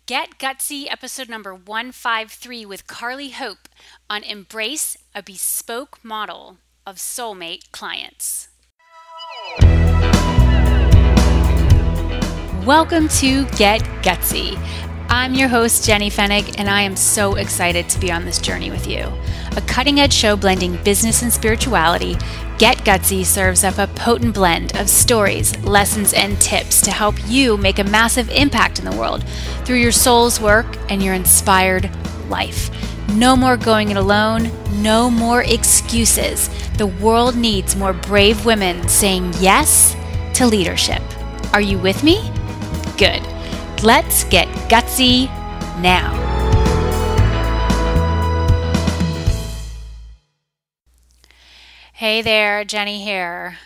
Get Gutsy, episode number 153 with Carly Hope on Embrace a Bespoke Model of Soulmate Clients. Welcome to Get Gutsy. I'm your host, Jenny Fennig, and I am so excited to be on this journey with you. A cutting-edge show blending business and spirituality, Get Gutsy serves up a potent blend of stories, lessons, and tips to help you make a massive impact in the world through your soul's work and your inspired life. No more going it alone, no more excuses. The world needs more brave women saying yes to leadership. Are you with me? Good. Let's get gutsy now. Hey there, Jenny here.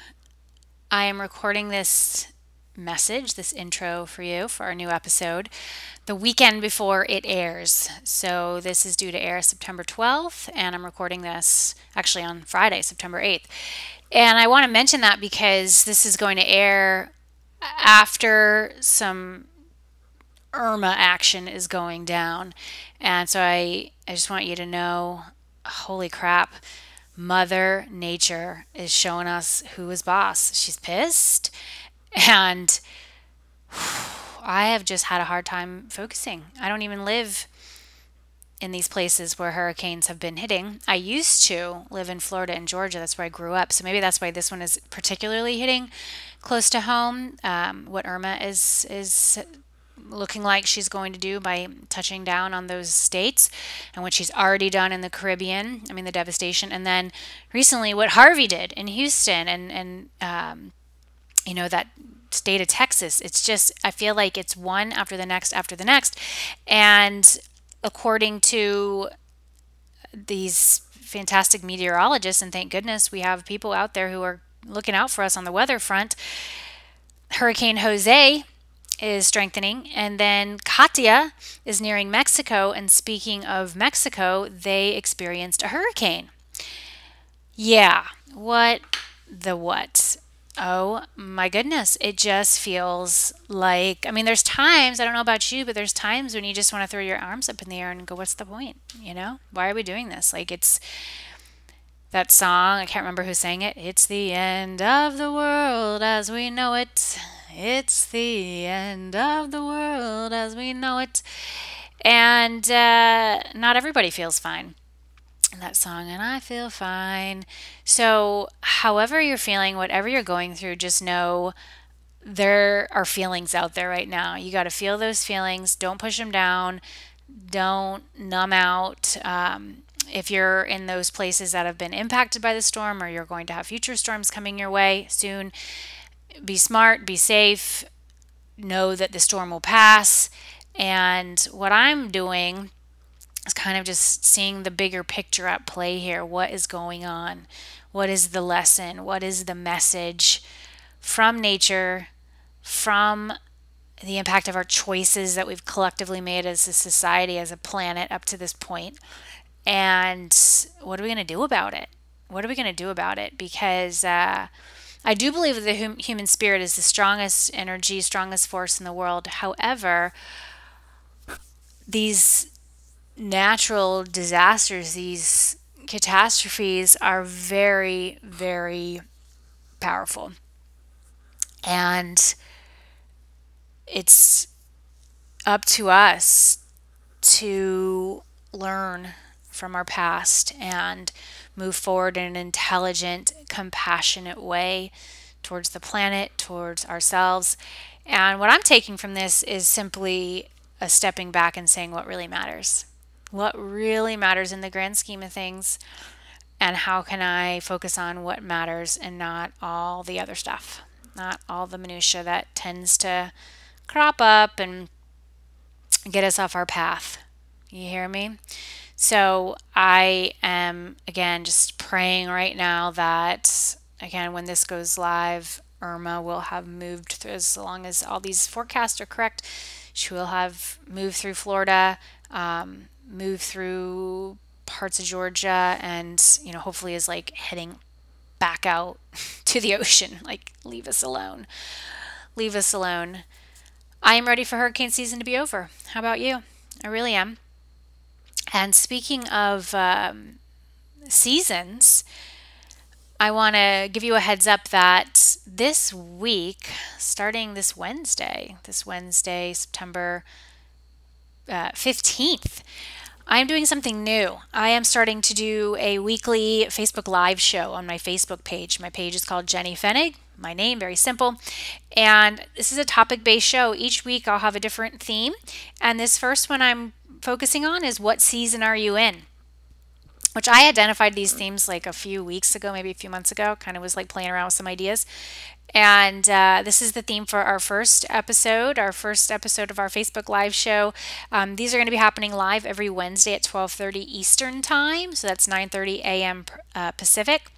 I am recording this message, this intro for you for our new episode, the weekend before it airs. So this is due to air September 12th, and I'm recording this actually on Friday, September 8th. And I want to mention that because this is going to air after some Irma action is going down. And so I just want you to know, holy crap, Mother Nature is showing us who is boss. She's pissed. And I have just had a hard time focusing. I don't even live in these places where hurricanes have been hitting. I used to live in Florida and Georgia. That's where I grew up. So maybe that's why this one is particularly hitting close to home. What Irma is looking like she's going to do by touching down on those states, and what she's already done in the Caribbean. I mean, the devastation. And then recently what Harvey did in Houston and that state of Texas. It's just, I feel like it's one after the next after the next. And according to these fantastic meteorologists, and thank goodness we have people out there who are looking out for us on the weather front, Hurricane Jose is strengthening, and then Katia is nearing Mexico. And speaking of Mexico, they experienced a hurricane. Yeah, what the what? Oh my goodness, it just feels like, I mean, there's times, I don't know about you, but there's times when you just want to throw your arms up in the air and go, what's the point? Why are we doing this? Like, it's that song, I can't remember who sang it. It's the end of the world as we know it. It's the end of the world as we know it. And not everybody feels fine in that song, and I feel fine. So however you're feeling, whatever you're going through, just know there are feelings out there right now. You got to feel those feelings. Don't push them down. Don't numb out. If you're in those places that have been impacted by the storm, or you're going to have future storms coming your way soon, be smart, be safe, know that the storm will pass. And what I'm doing is kind of just seeing the bigger picture at play here. What is going on? What is the lesson? What is the message from nature, from the impact of our choices that we've collectively made as a society, as a planet up to this point? And what are we going to do about it? What are we going to do about it? Because I do believe that the human spirit is the strongest energy, strongest force in the world. However, these natural disasters, these catastrophes are very, very powerful. And it's up to us to learn from our past and move forward in an intelligent, compassionate way towards the planet, towards ourselves. And what I'm taking from this is simply a stepping back and saying what really matters. What really matters in the grand scheme of things, and how can I focus on what matters and not all the other stuff, not all the minutia that tends to crop up and get us off our path. You hear me? So I am, again, just praying right now that, again, when this goes live, Irma will have moved through, as long as all these forecasts are correct, she will have moved through Florida, moved through parts of Georgia, and, hopefully is like heading back out to the ocean. Like, leave us alone. Leave us alone. I am ready for hurricane season to be over. How about you? I really am. And speaking of seasons, I want to give you a heads up that this week, starting this Wednesday, September 15th, I am doing something new. I am starting to do a weekly Facebook Live show on my Facebook page. My page is called Jenny Fenig, my name, very simple. And this is a topic-based show. Each week I'll have a different theme. And this first one I'm focusing on is what season are you in? Which I identified these themes like a few weeks ago, maybe a few months ago, kind of was like playing around with some ideas. And this is the theme for our first episode of our Facebook Live show. These are going to be happening live every Wednesday at 12:30 Eastern Time. So that's 9:30 a.m. Pacific.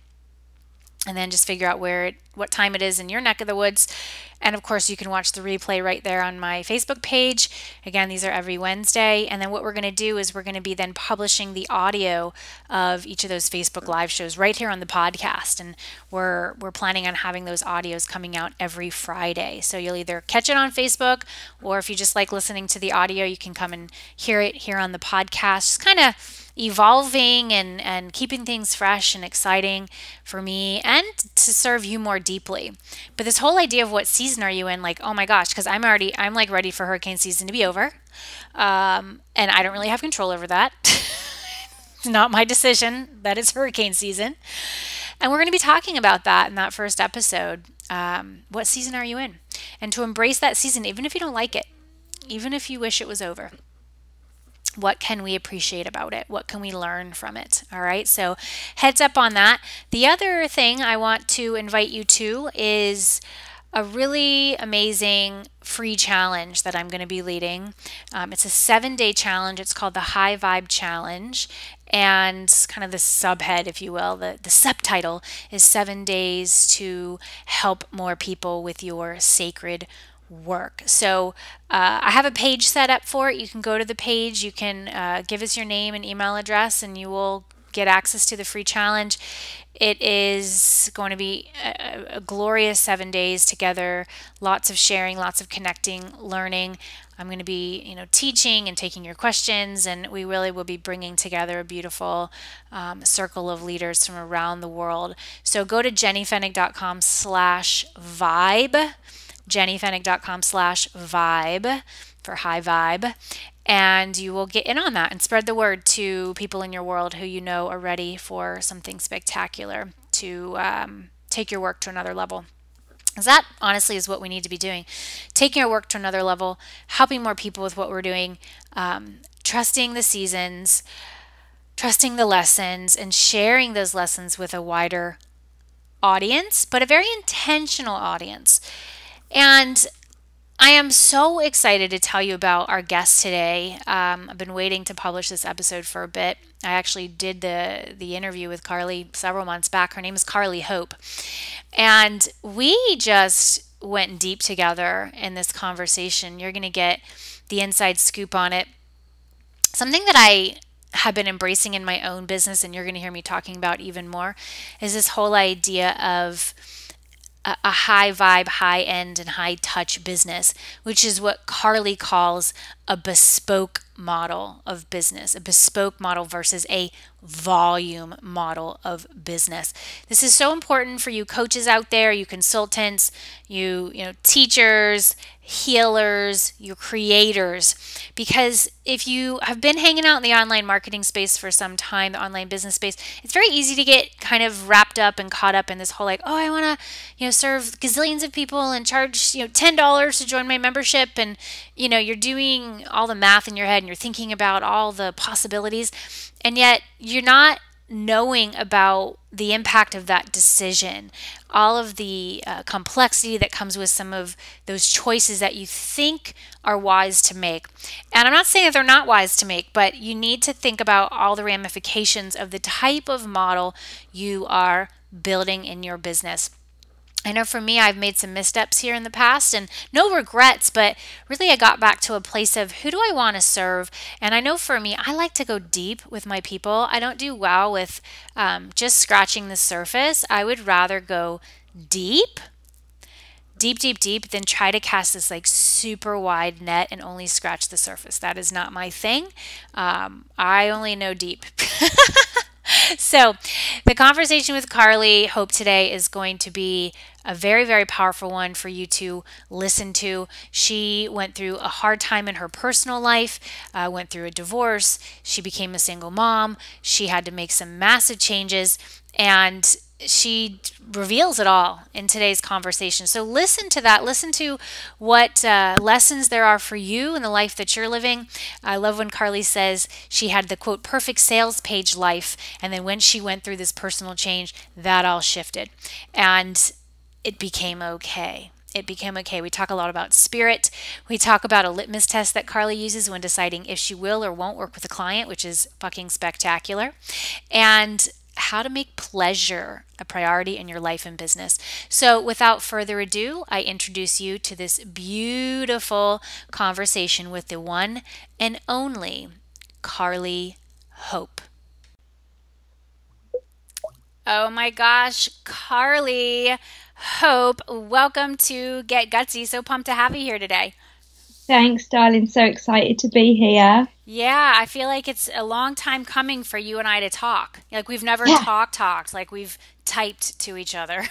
And then just figure out what time it is in your neck of the woods. And of course, you can watch the replay right there on my Facebook page. Again, these are every Wednesday. And then what we're going to do is we're going to be then publishing the audio of each of those Facebook Live shows right here on the podcast. And we're planning on having those audios coming out every Friday. So you'll either catch it on Facebook, or if you just like listening to the audio, you can come and hear it here on the podcast. Just kind of evolving and keeping things fresh and exciting for me and to serve you more deeply. But this whole idea of what season are you in, like, oh my gosh, because I'm like ready for hurricane season to be over. And I don't really have control over that. It's not my decision. That is hurricane season. And we're going to be talking about that in that first episode. What season are you in? And to embrace that season, even if you don't like it, even if you wish it was over. What can we appreciate about it? What can we learn from it? All right, so heads up on that. The other thing I want to invite you to is a really amazing free challenge that I'm going to be leading. It's a 7-day challenge. It's called the High Vibe Challenge. And kind of the subhead, if you will, the subtitle is 7 days to help more people with your sacred work. So I have a page set up for it. You can go to the page, you can give us your name and email address, and you will get access to the free challenge. It is going to be a glorious 7 days together, lots of sharing, lots of connecting, learning. I'm going to be, teaching and taking your questions, and we really will be bringing together a beautiful circle of leaders from around the world. So go to jennyfenig.com/vibe. jennyfenig.com/vibe for high vibe, and you will get in on that and spread the word to people in your world who you know are ready for something spectacular to take your work to another level. Because that honestly is what we need to be doing, taking our work to another level, helping more people with what we're doing, trusting the seasons, trusting the lessons, and sharing those lessons with a wider audience, but a very intentional audience. And I am so excited to tell you about our guest today. I've been waiting to publish this episode for a bit. I actually did the interview with Carly several months back. Her name is Carly Hope. And we just went deep together in this conversation. You're going to get the inside scoop on it. Something that I have been embracing in my own business, and you're going to hear me talking about even more, is this whole idea of a high vibe, high end, and high touch business, which is what Carly calls a bespoke model of business, a bespoke model versus a volume model of business. This is so important for you coaches out there, you consultants, you teachers, healers, you creators, because if you have been hanging out in the online marketing space for some time, the online business space, it's very easy to get kind of wrapped up and caught up in this whole like, oh, I want to serve gazillions of people and charge $10 to join my membership, and you're doing all the math in your head and you're thinking about all the possibilities, and yet you're not knowing about the impact of that decision, all of the complexity that comes with some of those choices that you think are wise to make. And I'm not saying that they're not wise to make, but you need to think about all the ramifications of the type of model you are building in your business. I know for me, I've made some missteps here in the past and no regrets, but really I got back to a place of who do I want to serve? And I know for me, I like to go deep with my people. I don't do well with just scratching the surface. I would rather go deep, than try to cast this like super wide net and only scratch the surface. That is not my thing. I only know deep. So the conversation with Carly Hope today is going to be a very, very powerful one for you to listen to. She went through a hard time in her personal life, went through a divorce. She became a single mom. She had to make some massive changes, and she reveals it all in today's conversation. So listen to that. Listen to what lessons there are for you in the life that you're living. I love when Carly says she had the, quote, perfect sales page life. And then when she went through this personal change, that all shifted. And it became okay. It became okay. We talk a lot about spirit. We talk about a litmus test that Carly uses when deciding if she will or won't work with a client, which is fucking spectacular. And how to make pleasure a priority in your life and business. So without further ado, I introduce you to this beautiful conversation with the one and only Carly Hope. Oh my gosh, Carly Hope, welcome to Get Gutsy. So pumped to have you here today. Thanks, darling. So excited to be here. Yeah, I feel like it's a long time coming for you and I to talk. Like we've never talked, like we've typed to each other.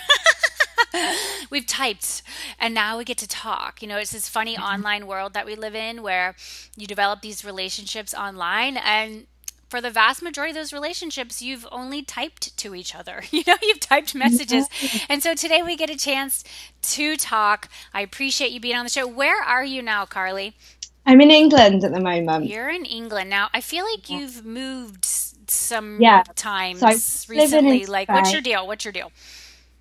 We've typed and now we get to talk. You know, it's this funny online world that we live in where you develop these relationships online, and for the vast majority of those relationships, you've only typed to each other. You know, you've typed messages. And so today we get a chance to talk. I appreciate you being on the show. Where are you now, Carly? I'm in England at the moment. You're in England. Now, I feel like you've moved some times so recently. Like, what's your deal? What's your deal?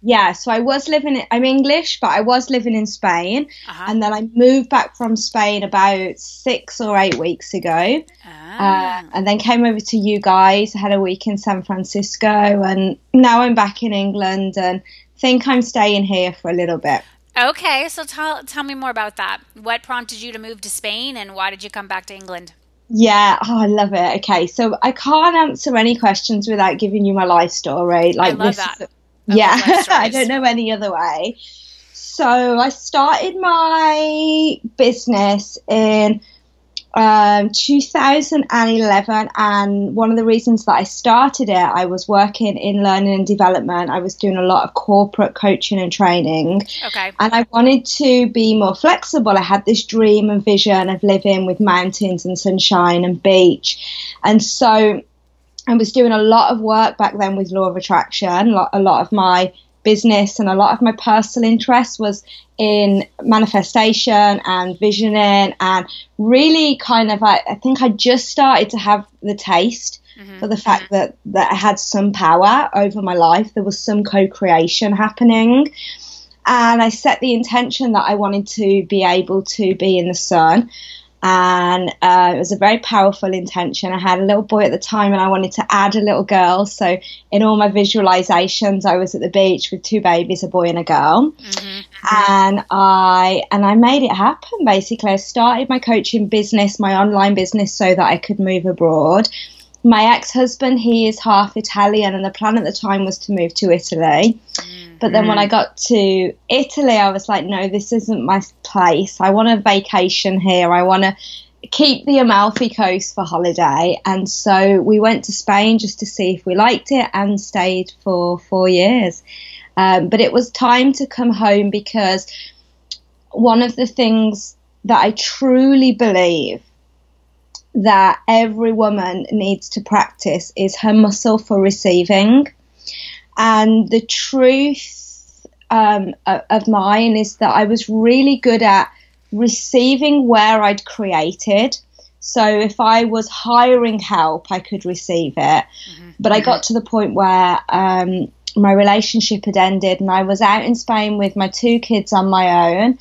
Yeah, so I'm English, but I was living in Spain. And then I moved back from Spain about 6 or 8 weeks ago. And then came over to you guys. I had a week in San Francisco, and now I'm back in England and think I'm staying here for a little bit. Okay, so tell me more about that. What prompted you to move to Spain, and why did you come back to England? Yeah, I love it. Okay, so I can't answer any questions without giving you my life story. Like, I love that. I don't know any other way. So I started my business in 2011, and one of the reasons that I started it, I was working in learning and development. I was doing a lot of corporate coaching and training. Okay. And I wanted to be more flexible. I had this dream and vision of living with mountains and sunshine and beach. And so I was doing a lot of work back then with law of attraction. A lot of my business and a lot of my personal interest was in manifestation and visioning, and really kind of, I think I just started to have the taste for the fact that I had some power over my life. There was some co-creation happening. And I set the intention that I wanted to be able to be in the sun. And it was a very powerful intention. I had a little boy at the time, and I wanted to add a little girl. So in all my visualizations, I was at the beach with 2 babies, a boy and a girl. And I made it happen. Basically, I started my coaching business, my online business, so that I could move abroad. My ex-husband, he is half Italian, and the plan at the time was to move to Italy. But then when I got to Italy, I was like, no, this isn't my place. I want a vacation here. I want to keep the Amalfi Coast for holiday. And so we went to Spain just to see if we liked it, and stayed for 4 years. But it was time to come home, because one of the things that I truly believe that every woman needs to practice is her muscle for receiving. And the truth of mine is that I was really good at receiving where I'd created. So if I was hiring help, I could receive it. But I got to the point where my relationship had ended, and I was out in Spain with my 2 kids on my own.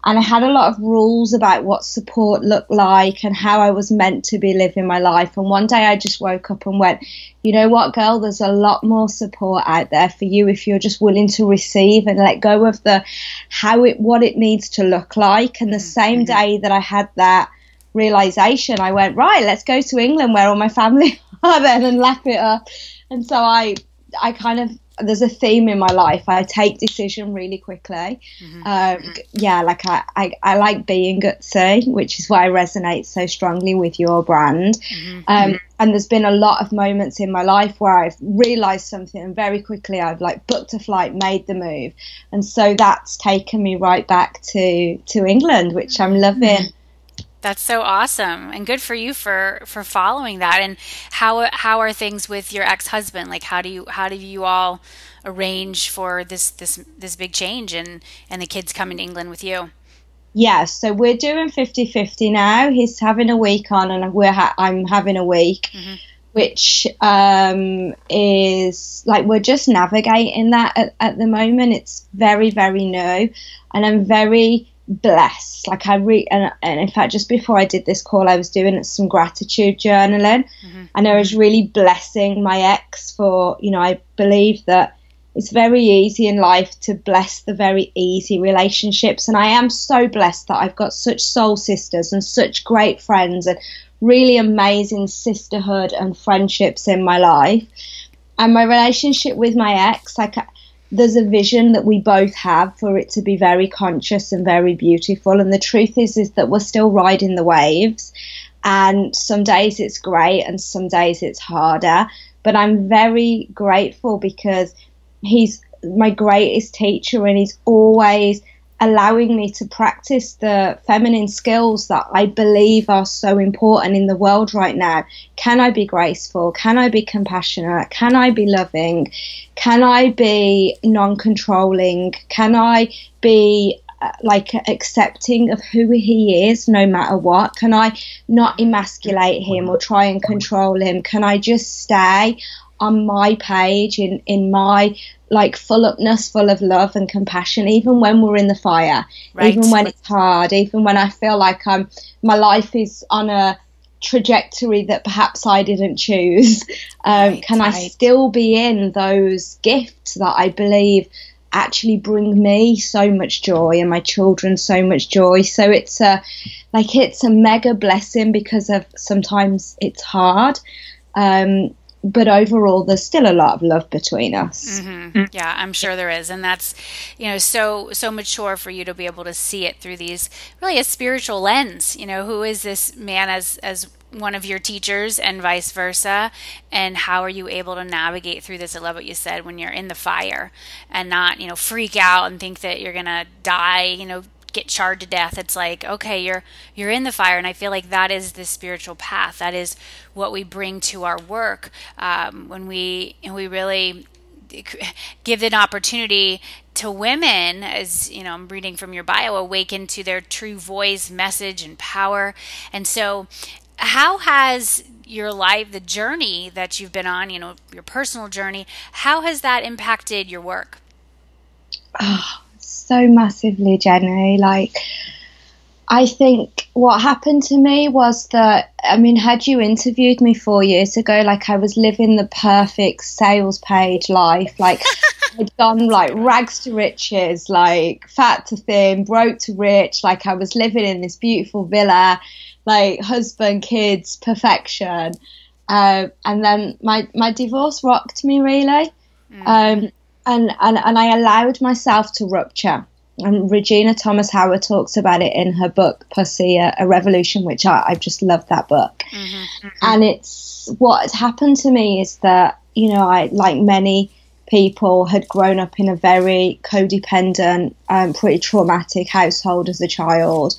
And I had a lot of rules about what support looked like and how I was meant to be living my life. And one day I just woke up and went, you know what, girl, there's a lot more support out there for you if you're just willing to receive and let go of what it needs to look like. And the same day that I had that realization, I went, right, let's go to England where all my family are then and lap it up. And so I kind of there's a theme in my life. I take decision really quickly. Like I like being gutsy, which is why I resonate so strongly with your brand. And there's been a lot of moments in my life where I've realized something and very quickly I've like booked a flight, made the move. And so that's taken me right back to England, which I'm loving. That's so awesome, and good for you for following that. And how are things with your ex-husband? Like, how do you all arrange for this big change and the kids coming to England with you? Yeah, so we're doing 50-50 now. He's having a week on, and I'm having a week, which is like we're just navigating that at the moment. It's very, very new, and I'm very blessed. Like and in fact, just before I did this call, I was doing some gratitude journaling, and I was really blessing my ex for, I believe that it's very easy in life to bless the very easy relationships, and I am so blessed that I've got such soul sisters and such great friends and really amazing sisterhood and friendships in my life. And my relationship with my ex, like, there's a vision that we both have for it to be very conscious and very beautiful. And the truth is that we're still riding the waves. And some days it's great and some days it's harder. But I'm very grateful because he's my greatest teacher, and he's always allowing me to practice the feminine skills that I believe are so important in the world right now. Can I be graceful? Can I be compassionate? Can I be loving? Can I be non-controlling? Can I be accepting of who he is no matter what? Can I not emasculate him or try and control him? Can I just stay on my page in my full upness, full of love and compassion, even when we're in the fire, even when it's hard, even when I feel like my life is on a trajectory that perhaps I didn't choose. Can I still be in those gifts that I believe actually bring me so much joy and my children so much joy? So it's a mega blessing because of sometimes it's hard. But overall, there's still a lot of love between us. Yeah, I'm sure there is. And that's, so mature for you to be able to see it through these, really a spiritual lens. Who is this man as one of your teachers and vice versa? And how are you able to navigate through this? I love what you said, when you're in the fire and not, freak out and think that you're going to die, get charred to death. It's like, okay, you're in the fire. And I feel like that is the spiritual path. That is what we bring to our work, when we really give an opportunity to women, as I'm reading from your bio, awaken to their true voice, message, and power. And so how has your life, the journey that you've been on, your personal journey, how has that impacted your work? So massively, Jenny. I think what happened to me was that, had you interviewed me 4 years ago, I was living the perfect sales page life. I'd gone rags to riches, fat to thin, broke to rich. I was living in this beautiful villa, husband, kids, perfection. And then my divorce rocked me, really. And I allowed myself to rupture. And Regina Thomas Howard talks about it in her book, Pussy, A Revolution, which I just loved that book. And it's what had happened to me is that, I, like many people, had grown up in a very codependent, pretty traumatic household as a child.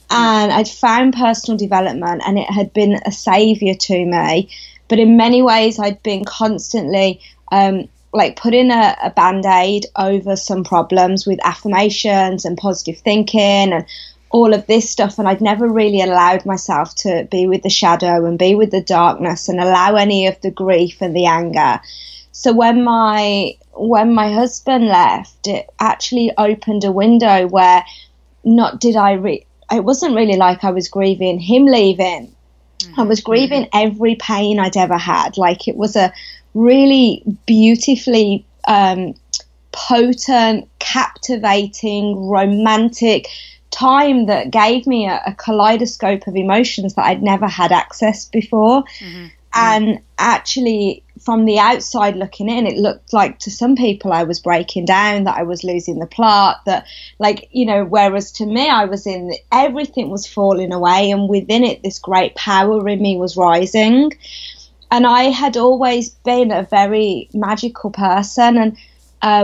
And I'd found personal development, and it had been a saviour to me. But in many ways, I'd been constantly putting a Band-Aid over some problems with affirmations and positive thinking and all of this stuff. And I'd never really allowed myself to be with the shadow and be with the darkness and allow any of the grief and the anger. So when my husband left, it actually opened a window where it wasn't really like I was grieving him leaving. I was grieving every pain I'd ever had. It was a really beautifully potent, captivating, romantic time that gave me a kaleidoscope of emotions that I'd never had access before. And actually, from the outside looking in, it looked like to some people I was breaking down, that I was losing the plot, that, like, you know, whereas to me, I was everything was falling away, and within it, this great power in me was rising. And I had always been a very magical person. And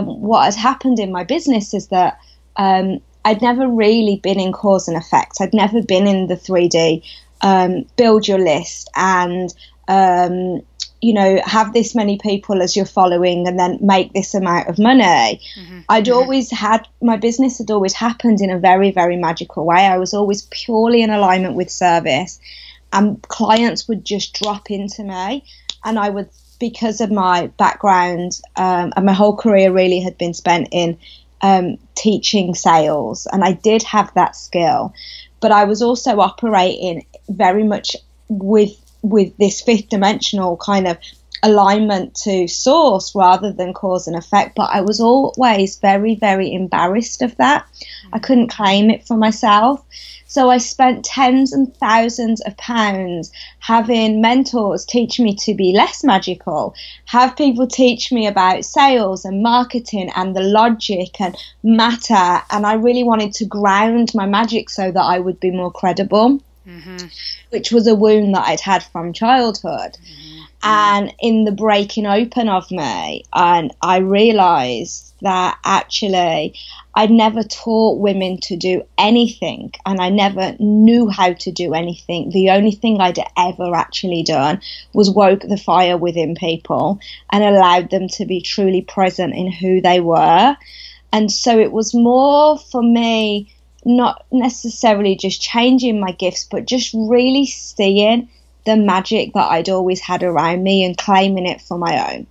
what had happened in my business is that I'd never really been in cause and effect. I'd never been in the 3D, build your list and, you know, have this many people as your following and then make this amount of money. I'd always had, my business had always happened in a very, very magical way. I was always purely in alignment with service, and clients would just drop into me, and I would, because of my background, and my whole career really had been spent in teaching sales, and I did have that skill, but I was also operating very much with this fifth dimensional kind of alignment to source rather than cause and effect. But I was always very, very embarrassed of that. I couldn't claim it for myself. So I spent tens and thousands of pounds having mentors teach me to be less magical, have people teach me about sales and marketing and the logic and matter. And I really wanted to ground my magic so that I would be more credible, which was a wound that I'd had from childhood. And in the breaking open of me, and I realised that actually I'd never taught women to do anything, and I never knew how to do anything. The only thing I'd ever actually done was woke the fire within people and allowed them to be truly present in who they were. And so it was more for me, not necessarily just changing my gifts, but just really seeing the magic that I'd always had around me and claiming it for my own.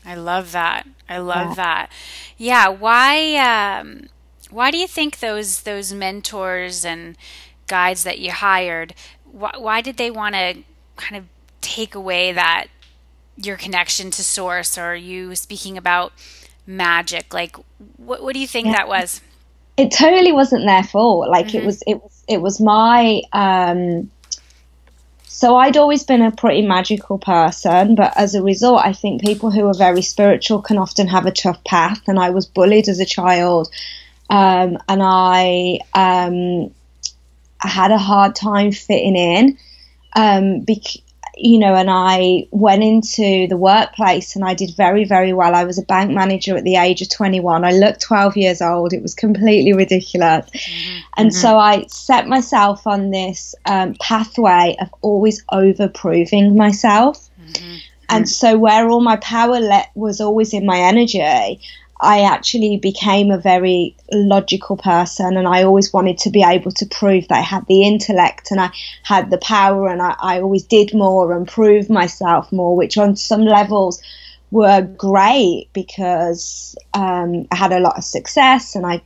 I love that. I love that. Yeah. Why do you think those mentors and guides that you hired, why did they want to kind of take away that your connection to source, or you speaking about magic? Like, what do you think that was? It totally wasn't their fault. Like it was my, so I'd always been a pretty magical person, but as a result, I think people who are very spiritual can often have a tough path. And I was bullied as a child, and I had a hard time fitting in, you know, and I went into the workplace and I did very, very well. I was a bank manager at the age of 21. I looked 12 years old. It was completely ridiculous. And so I set myself on this pathway of always over-proving myself. And so where all my power was always in my energy, I actually became a very logical person, and I always wanted to be able to prove that I had the intellect and I had the power, and I always did more and proved myself more, which on some levels were great because I had a lot of success and I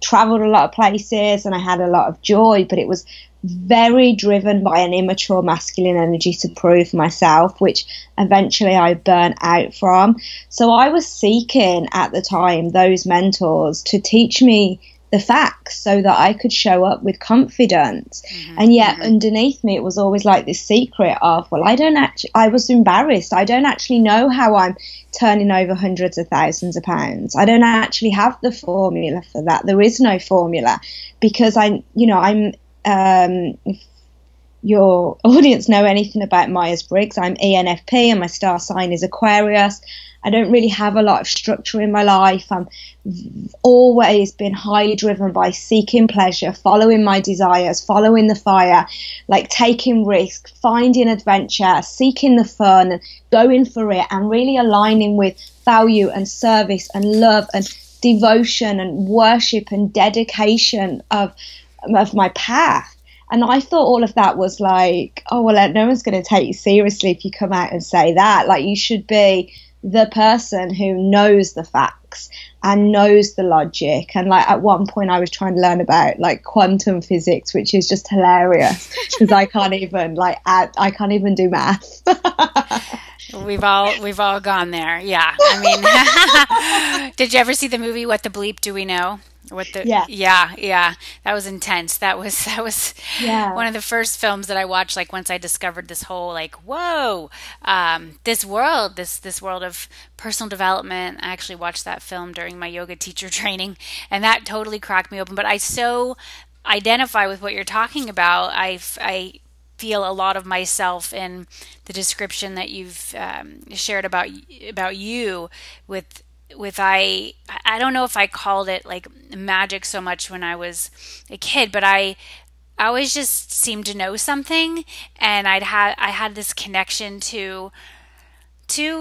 traveled a lot of places and I had a lot of joy, but it was very driven by an immature masculine energy to prove myself, which eventually I burnt out from. So I was seeking at the time those mentors to teach me the facts so that I could show up with confidence. And yet underneath me, it was always like this secret of, well, I was embarrassed. I don't actually know how I'm turning over hundreds of thousands of pounds. I don't actually have the formula for that. There is no formula because if your audience know anything about Myers-Briggs, I'm ENFP and my star sign is Aquarius. I don't really have a lot of structure in my life. I'm always been highly driven by seeking pleasure, following my desires, following the fire, like taking risks, finding adventure, seeking the fun and going for it, and really aligning with value and service and love and devotion and worship and dedication of my path. And I thought all of that was like, oh, well, no one's going to take you seriously if you come out and say that. Like, you should be the person who knows the facts and knows the logic. And like at one point I was trying to learn about like quantum physics, which is just hilarious because I can't even do math. We've all gone there. Yeah. I mean, did you ever see the movie What the Bleep Do We Know? What the Yeah, yeah, that was intense. That was yeah. one of the first films that I watched, like once I discovered this whole like whoa, this world, this world of personal development. I actually watched that film during my yoga teacher training, and that totally cracked me open. But I so identify with what you're talking about. I feel a lot of myself in the description that you've shared about you with I don't know if I called it like magic so much when I was a kid, but I always just seemed to know something, and I had this connection to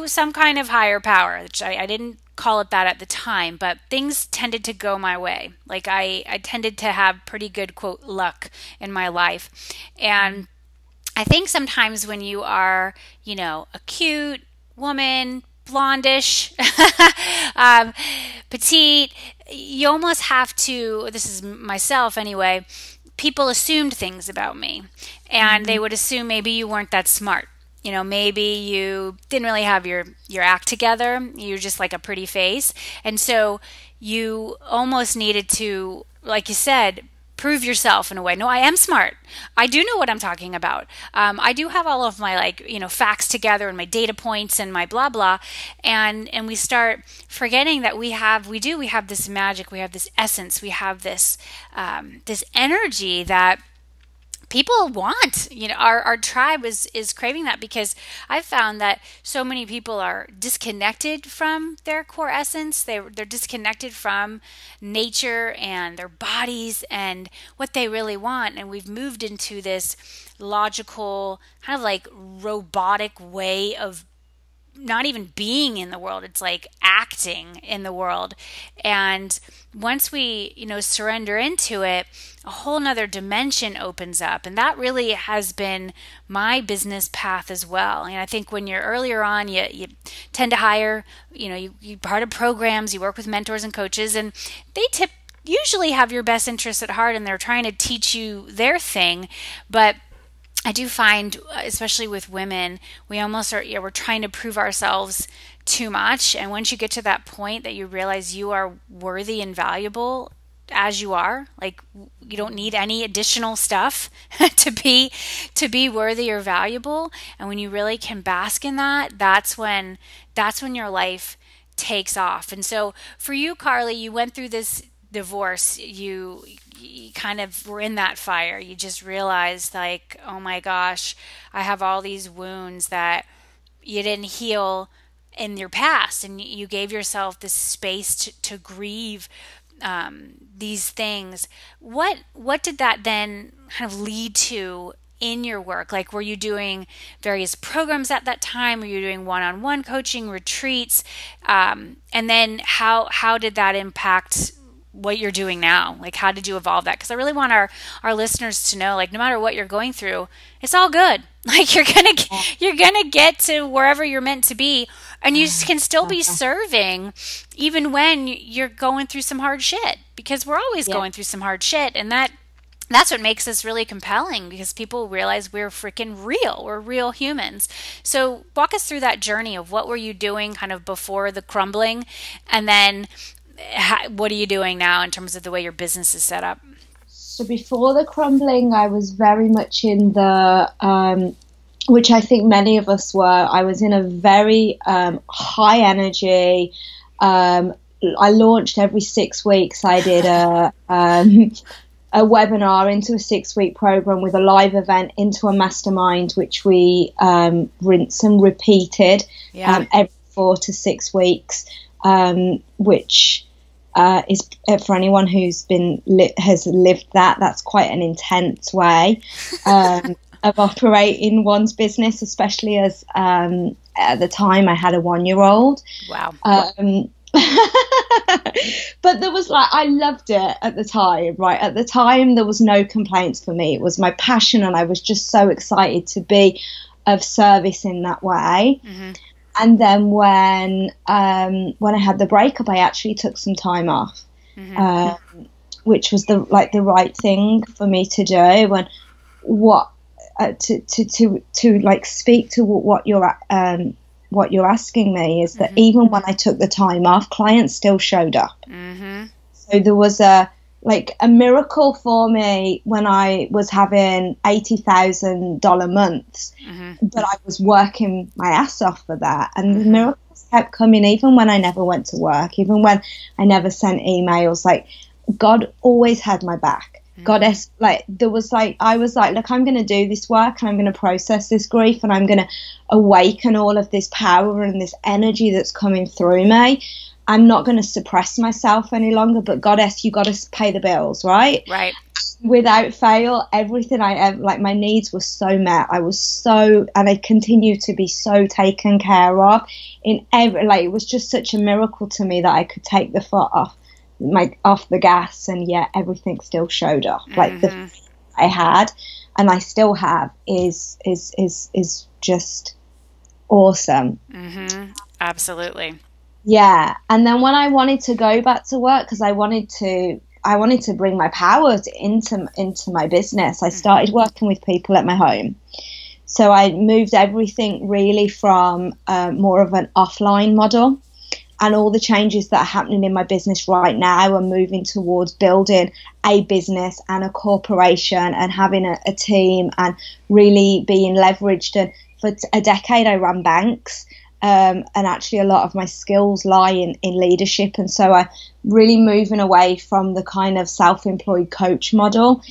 some kind of higher power, which I didn't call it that at the time, but things tended to go my way. Like I tended to have pretty good quote luck in my life. And I think sometimes when you are, a cute woman, blondish, um, petite, you almost have to, this is myself anyway, people assumed things about me. And they would assume maybe you weren't that smart. Maybe you didn't really have your act together. You're just like a pretty face. And so you almost needed to, like you said, prove yourself in a way. No, I am smart. I do know what I'm talking about. I do have all of my facts together and my data points and my blah blah, and we start forgetting that we have this magic, we have this essence, we have this this energy that people want. Our tribe is craving that, because I've found that so many people are disconnected from their core essence. They're disconnected from nature and their bodies and what they really want, and we've moved into this logical kind of like robotic way of not even being in the world. It's like acting in the world. And once we, surrender into it, a whole nother dimension opens up. And that really has been my business path as well. And I think when you're earlier on, you tend to hire, you part of programs, you work with mentors and coaches, and they usually have your best interests at heart, and they're trying to teach you their thing. But I do find, especially with women, we almost are, we're trying to prove ourselves too much. And once you get to that point that you realize you are worthy and valuable as you are, like you don't need any additional stuff to be worthy or valuable. And when you really can bask in that, that's when your life takes off. And so for you, Carly, you went through this divorce. You kind of were in that fire. You just realized, like, oh my gosh, I have all these wounds that you didn't heal in your past, and you gave yourself this space to grieve these things. What did that then kind of lead to in your work? Like, were you doing various programs at that time? Were you doing one-on-one coaching, retreats? And then how did that impact what you're doing now? Like, how did you evolve that? Because I really want our listeners to know, like, no matter what you're going through, it's all good. Like, you're gonna get to wherever you're meant to be, and you can still be serving even when you're going through some hard shit, because we're always going through some hard shit. And that's what makes this really compelling, because people realize we're freaking real. We're real humans. So walk us through that journey of what were you doing kind of before the crumbling, and then what are you doing now in terms of the way your business is set up? So before the crumbling, I was very much in the, which I think many of us were, I was in a very high energy. I launched every 6 weeks. I did a webinar into a 6-week program with a live event into a mastermind, which we rinse and repeated every 4 to 6 weeks. Which is, for anyone who's has lived that's quite an intense way of operating one's business, especially as at the time I had a 1-year-old. Wow. But there was I loved it at the time, right? At the time, there was no complaints for me. It was my passion, and I was just so excited to be of service in that way. Mm-hmm. And then when I had the breakup, I actually took some time off, which was the right thing for me to do. And to like speak to what you're asking me is that even when I took the time off, clients still showed up. Mm-hmm. So So there was a miracle for me when I was having $80,000 months, but I was working my ass off for that. And the miracles kept coming even when I never went to work, even when I never sent emails. Like, God always had my back. Goddess, like, there was like, I was like, look, I'm going to do this work and I'm going to process this grief and I'm going to awaken all of this power and this energy that's coming through me. I'm not going to suppress myself any longer, but Goddess, you got to pay the bills, right? Right. Without fail, everything I ever, like, my needs were so met. I was so, and I continue to be so taken care of in every, like, it was just such a miracle to me that I could take the foot off the gas, and yet everything still showed up. Like, the I had, and I still have, is just awesome. Absolutely. Yeah. And then when I wanted to go back to work, because I wanted to bring my power into my business, I started working with people at my home. So I moved everything really from more of an offline model, and all the changes that are happening in my business right now are moving towards building a business and a corporation and having a team and really being leveraged. And for a decade I ran banks. And actually a lot of my skills lie in leadership. And so I'm really moving away from the kind of self-employed coach model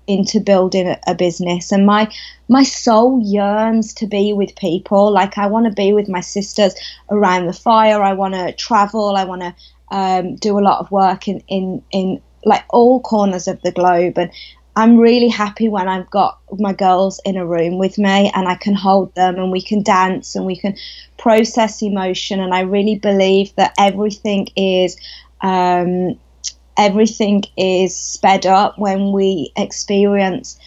into building a business. And my soul yearns to be with people. Like, I want to be with my sisters around the fire. I want to travel. I want to do a lot of work in like all corners of the globe. And I'm really happy when I've got my girls in a room with me and I can hold them and we can dance and we can process emotion. And I really believe that everything is sped up when we experience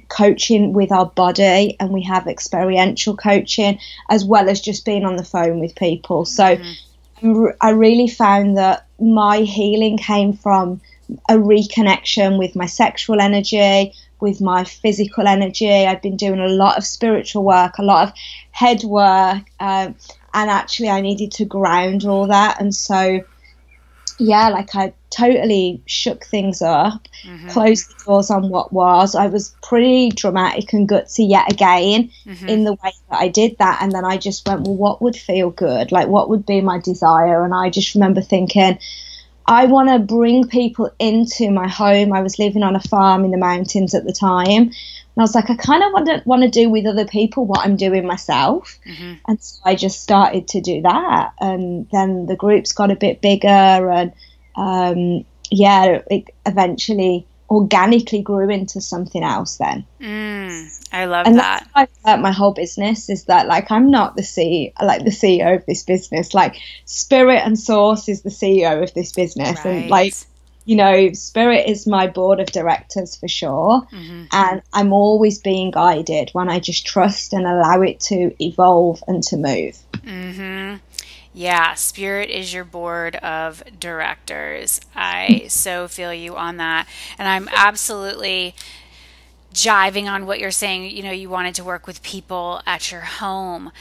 coaching with our body, and we have experiential coaching as well as just being on the phone with people. So I really found that my healing came from a reconnection with my sexual energy, with my physical energy. I've been doing a lot of spiritual work, a lot of head work, and actually I needed to ground all that. And so, yeah, like, I totally shook things up, closed the doors on what was. I was pretty dramatic and gutsy yet again in the way that I did that. And then I just went, well, what would feel good? Like, what would be my desire? And I just remember thinking, I want to bring people into my home. I was living on a farm in the mountains at the time. And I was like, I kind of want to do with other people what I'm doing myself. And so I just started to do that. And then the groups got a bit bigger. And, it eventually organically grew into something else then. I love and that. That's why my whole business is that, like, I'm not the CEO of this business. Like, Spirit and Source is the CEO of this business. Right. And, like, you know, Spirit is my board of directors for sure. And I'm always being guided when I just trust and allow it to evolve and to move. Yeah, Spirit is your board of directors. I so feel you on that. And I'm absolutely jiving on what you're saying. You know, you wanted to work with people at your home.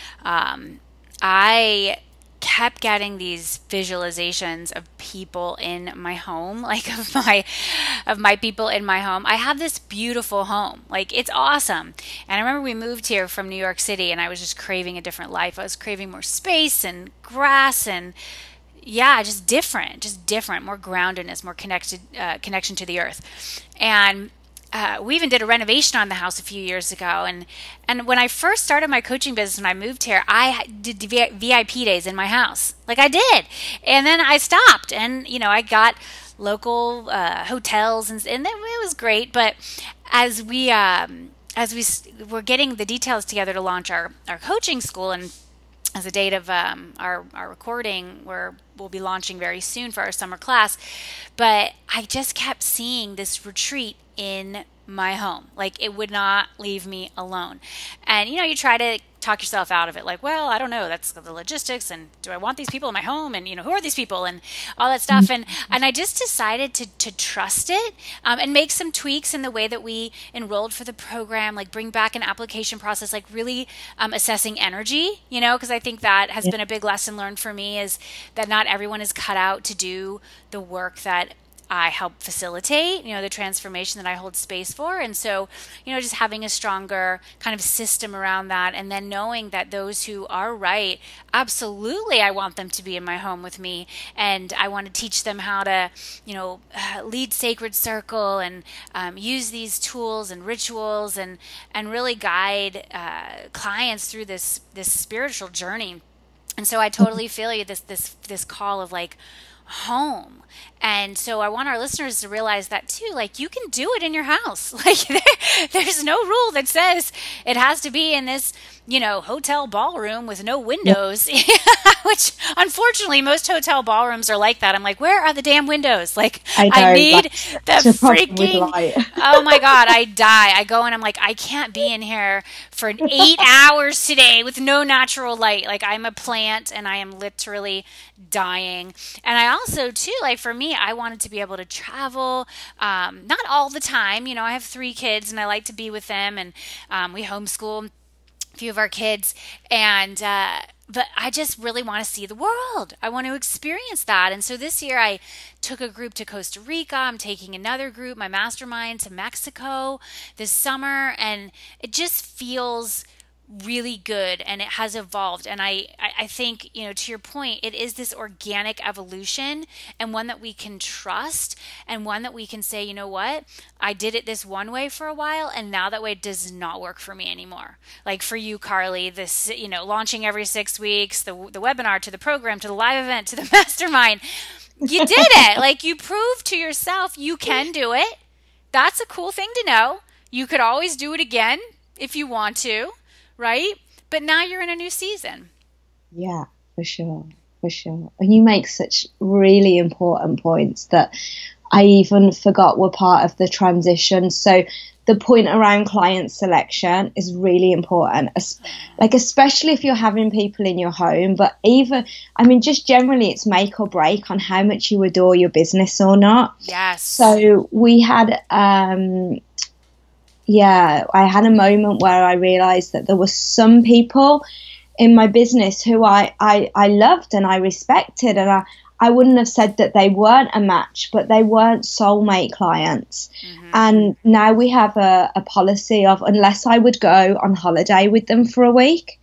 I kept getting these visualizations of people in my home, like of my people in my home. I have this beautiful home. Like, it's awesome. And I remember we moved here from New York City and I was just craving a different life. I was craving more space and grass and just different, more groundedness, more connection to the earth. And we even did a renovation on the house a few years ago. And when I first started my coaching business, when I moved here, I did VIP days in my house. Like, I did. And then I stopped. And, you know, I got local hotels and it was great. But as we were getting the details together to launch our coaching school, and as a date of our recording, we'll be launching very soon for our summer class. But I just kept seeing this retreat in my home. Like, it would not leave me alone. And, you try to talk yourself out of it. Like, well, I don't know. That's the logistics. And do I want these people in my home? And, who are these people? And all that stuff. And I just decided to trust it, and make some tweaks in the way that we enrolled for the program, like bring back an application process, like really assessing energy, because I think that has been a big lesson learned for me, is that not everyone is cut out to do the work that I help facilitate, the transformation that I hold space for. And so, just having a stronger kind of system around that, and then knowing that those who are right, absolutely, I want them to be in my home with me. And I want to teach them how to, lead sacred circle, and use these tools and rituals, and really guide clients through this spiritual journey. And so I totally feel you, this call of like home. And so I want our listeners to realize that too. Like, you can do it in your house. Like, there's no rule that says it has to be in this, hotel ballroom with no windows, which unfortunately most hotel ballrooms are like that. I'm like, where are the damn windows? Like, I need the freaking, oh my God, I die. I go and I'm like, I can't be in here for 8 hours today with no natural light. Like, I'm a plant and I am literally dying. And I also too, like, for me, I wanted to be able to travel, not all the time. I have 3 kids and I like to be with them, and we homeschool a few of our kids, and but I just really want to see the world. I want to experience that. And so this year I took a group to Costa Rica. I'm taking another group, my mastermind, to Mexico this summer, and it just feels really good, and it has evolved. And I think, to your point, it is this organic evolution, and one that we can trust, and one that we can say, you know what, I did it this one way for a while, and now that way does not work for me anymore. Like for you, Carly, this, launching every 6 weeks, the webinar, to the program, to the live event, to the mastermind, you did it. Like, you proved to yourself you can do it. That's a cool thing to know. You could always do it again if you want to. Right? But now you're in a new season. Yeah, for sure. And you make such really important points that I even forgot were part of the transition. So the point around client selection is really important, especially if you're having people in your home. But just generally, it's make or break on how much you adore your business or not. Yes. So we had I had a moment where I realized that there were some people in my business who I loved and I respected, and I wouldn't have said that they weren't a match, but they weren't soulmate clients. Mm-hmm. And now we have a policy of, unless I would go on holiday with them for a week,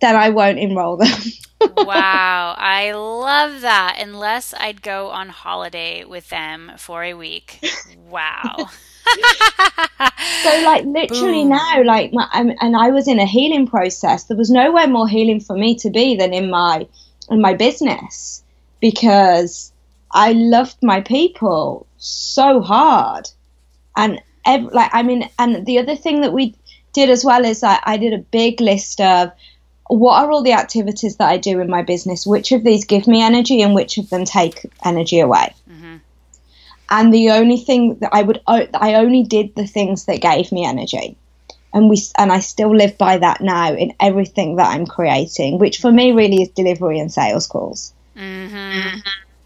then I won't enroll them. Wow, I love that. Unless I'd go on holiday with them for a week. Wow. So literally Boom. Now, and I was in a healing process. There was nowhere more healing for me to be than in my business, because I loved my people so hard. And and the other thing that we did as well is I did a big list of what are all the activities that I do in my business, which of these give me energy and which of them take energy away. Mm-hmm. And the only thing that I only did the things that gave me energy. And I still live by that now in everything that I'm creating, which for me really is delivery and sales calls. Mm-hmm.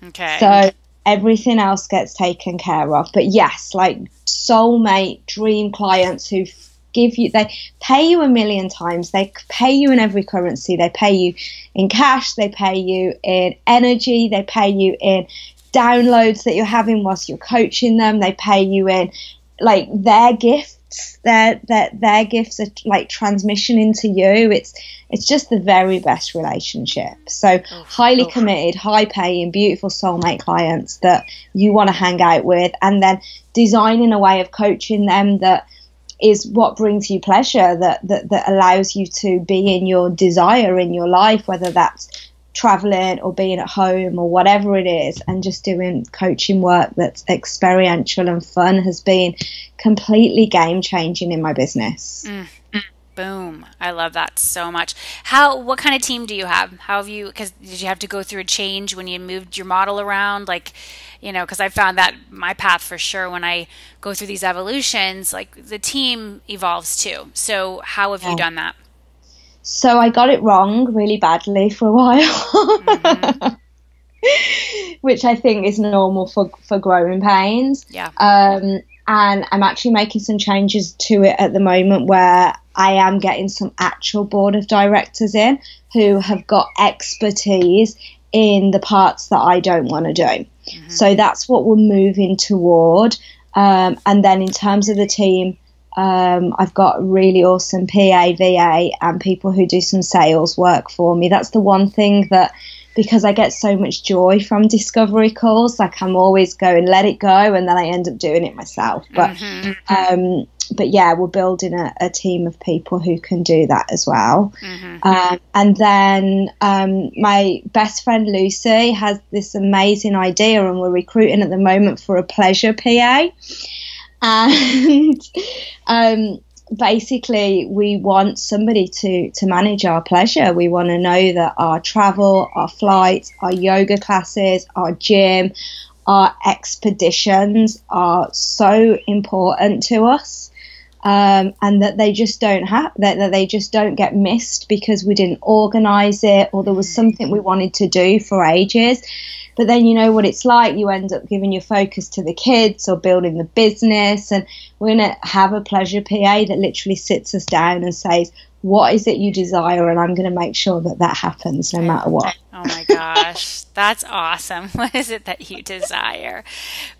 Okay. So everything else gets taken care of. But yes, like soulmate dream clients who they pay you 1,000,000 times. They pay you in every currency. They pay you in cash. They pay you in energy. They pay you in downloads that you're having whilst you're coaching them. They pay you in their gifts. Their gifts are like transmission into you. It's just the very best relationship. So highly committed, high paying, beautiful soulmate clients that you want to hang out with, and then designing a way of coaching them that is what brings you pleasure, that allows you to be in your desire in your life, whether that's traveling or being at home or whatever it is, and just doing coaching work that's experiential and fun has been completely game changing in my business. Boom. I love that so much. What kind of team do you have? How have you, because did you have to go through a change when you moved your model around? Like, because I found that my path for sure when I go through these evolutions, like the team evolves too. So how have you Yeah. done that? So I got it wrong really badly for a Hmm. while, which I think is normal for growing pains. Yeah. And I'm actually making some changes to it at the moment where I am getting some actual board of directors in who have got expertise in the parts that I don't want to do. Hmm. So that's what we're moving toward. And then in terms of the team, I've got really awesome PA, VA, and people who do some sales work for me. That's the one thing that, because I get so much joy from discovery calls, like I'm always going, let it go, and then I end up doing it myself. Hmm. But yeah, we're building a team of people who can do that as well. Hmm. And then my best friend Lucy has this amazing idea, and we're recruiting at the moment for a pleasure PA. And basically we want somebody to manage our pleasure. We want to know that our travel, our flights, our yoga classes, our gym, our expeditions are so important to us, and that they just don't have that they just don't get missed because we didn't organize it, or there was something we wanted to do for ages. But then you know what it's like, you end up giving your focus to the kids or building the business, and we're going to have a pleasure PA that literally sits us down and says, what is it you desire? And I'm going to make sure that that happens no matter what. Oh my gosh, that's awesome. What is it that you desire?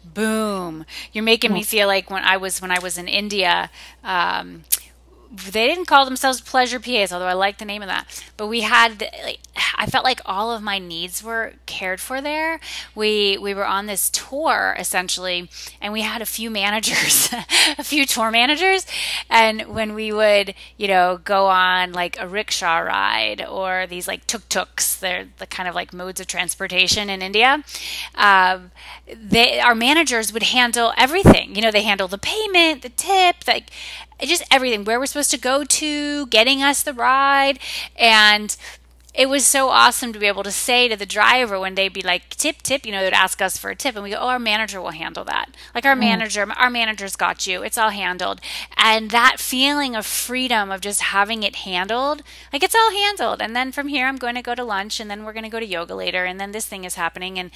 Boom. You're making me feel like when I was in India, they didn't call themselves pleasure PAs, although I like the name of that. But we had, like, I felt like all of my needs were cared for there. We were on this tour essentially, and we had a few managers, a few tour managers, and when we would, go on like a rickshaw ride or these like tuk-tuks, they're the kind of like modes of transportation in India. Our managers would handle everything. They handle the payment, the tip, like just everything, where we're supposed to go to, getting us the ride. And it was so awesome to be able to say to the driver when they'd be like, tip, tip, they'd ask us for a tip. And we go, oh, our manager will handle that. Like our manager's got you. It's all handled. And that feeling of freedom of just having it handled, like it's all handled. And then from here, I'm going to go to lunch, and then we're going to go to yoga later. And then this thing is happening. And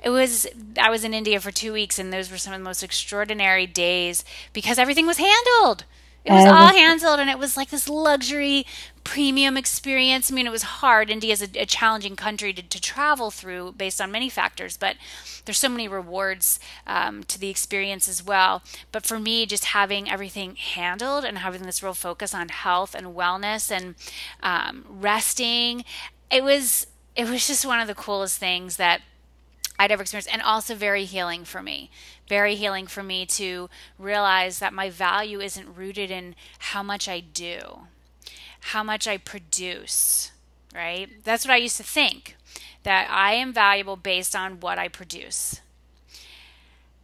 I was in India for 2 weeks, and those were some of the most extraordinary days because everything was handled. It was all handled, and it was like this luxury premium experience. I mean, it was hard. India is a challenging country to travel through based on many factors, but there's so many rewards to the experience as well. But for me, just having everything handled and having this real focus on health and wellness and resting, it was just one of the coolest things that I'd ever experienced, and also very healing for me. Very healing for me to realize that my value isn't rooted in how much I do, how much I produce, right? That's what I used to think, that I am valuable based on what I produce.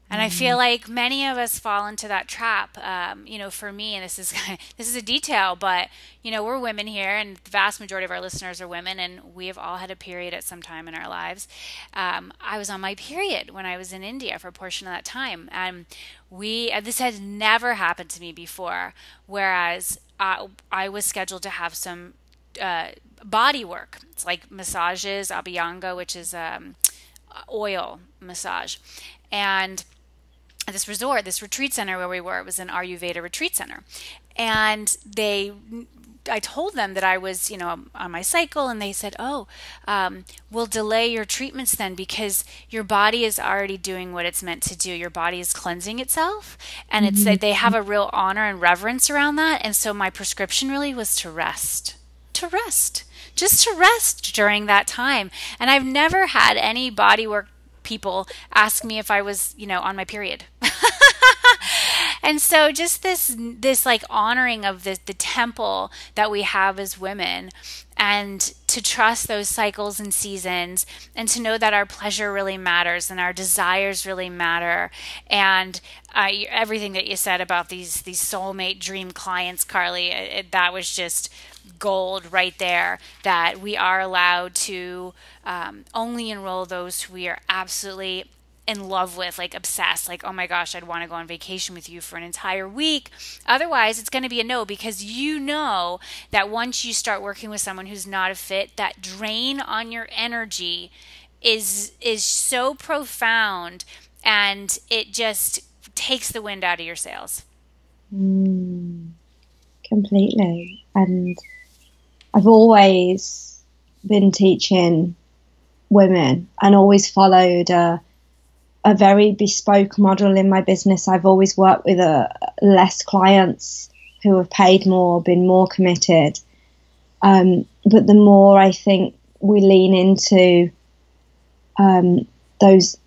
And I feel like many of us fall into that trap. For me, and this is a detail, but we're women here, and the vast majority of our listeners are women, and we have all had a period at some time in our lives. I was on my period when I was in India for a portion of that time, and this had never happened to me before. Whereas I was scheduled to have some body work. It's like massages, abhyanga, which is oil massage, and this retreat center where we were, it was an Ayurveda retreat center. And I told them that I was, on my cycle, and they said, we'll delay your treatments then because your body is already doing what it's meant to do. Your body is cleansing itself. And it's that they have a real honor and reverence around that. And so my prescription really was to rest. Just to rest during that time. And I've never had any bodywork people ask me if I was, on my period. And so just this like honoring of the temple that we have as women, and to trust those cycles and seasons, and to know that our pleasure really matters and our desires really matter. And everything that you said about these soulmate dream clients, Carly, that was just gold right there, that we are allowed to only enroll those who we are absolutely in love with, like obsessed, like, oh my gosh, I'd want to go on vacation with you for an entire week. Otherwise, it's going to be a no, because you know that once you start working with someone who's not a fit, that drain on your energy is so profound, and it just takes the wind out of your sails. Completely. And I've always been teaching women and always followed a very bespoke model in my business. I've always worked with less clients who have paid more, been more committed. But the more I think we lean into those